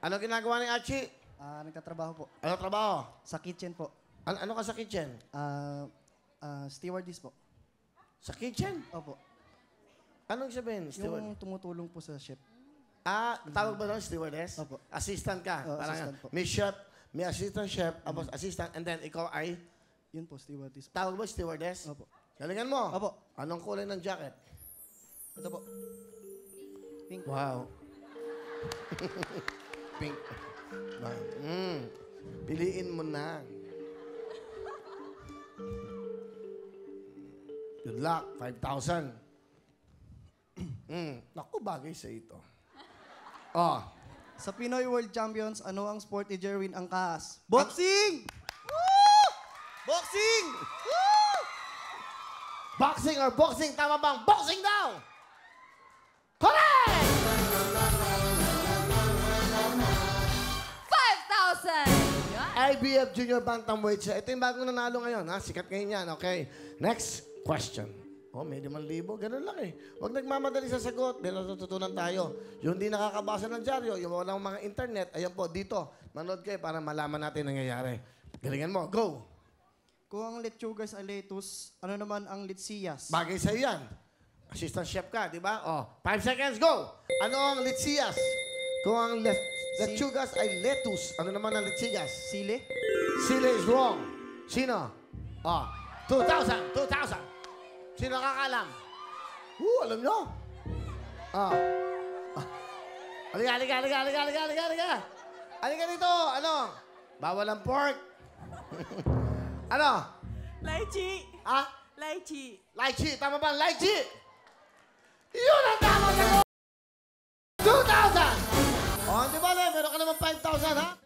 Ano ginagawa ni Archie? Nagtatrabaho po. Ano trabaho? Sa kitchen po. Ano ka sa kitchen? Stewardess po. Sa kitchen? Opo. Anong sabihin, steward? Yung tumutulong po sa chef. Tawag ba doon, stewardess? Opo. Assistant ka? Assistant po. May chef, may assistant chef, tapos assistant, and then ikaw ay? Yun po, stewardess. Tawag ba stewardess? Opo. Galingan mo? Opo. Anong kulay ng jacket? Ito po. Pink. Wow. Pink. Wow. Piliin mo na. Good luck. 5,000. Naku, bagay sa ito. Oh. Sa Pinoy World Champions, ano ang sport ni Jerwin Angkas? Boxing! Boxing! Boxing or boxing? Tama bang? Boxing daw! Correct! 5,000! Yan. IBF Junior Bantamweight siya. Ito yung bagong nanalo ngayon, ha? Sikat ngayon yan, okay? Next question. Oh, may 5,000. Ganun lang eh. Huwag nagmamadali sa sagot. May natututunan tayo. Yung di nakakabasa ng dyaryo, yung walang mga internet, ayan po, dito. Manood kayo para malaman natin ang nangyayari. Galingan mo. Go! Kung ang lechugas ay lettuce, ano naman ang litsiyas? Bagay sa'yo yan. Assistant chef ka, di ba? Oh, 5 seconds, go! Ano ang litsiyas? Kung ang lechugas ay lettuce, ano naman ang litsiyas? Sili? Sili is wrong. Sino? Oh, 2,000, 2,000. Sino nakakalam? Alam nyo? Halika, halika, halika, halika, halika, halika, halika. Halika dito, ano? Bawal ang pork. Ano? Lychee. Ah? Lychee. Lychee, tama ba? Lychee! Yun ang tama sagot! 2,000! O, di ba, meron ka naman 5,000, ha?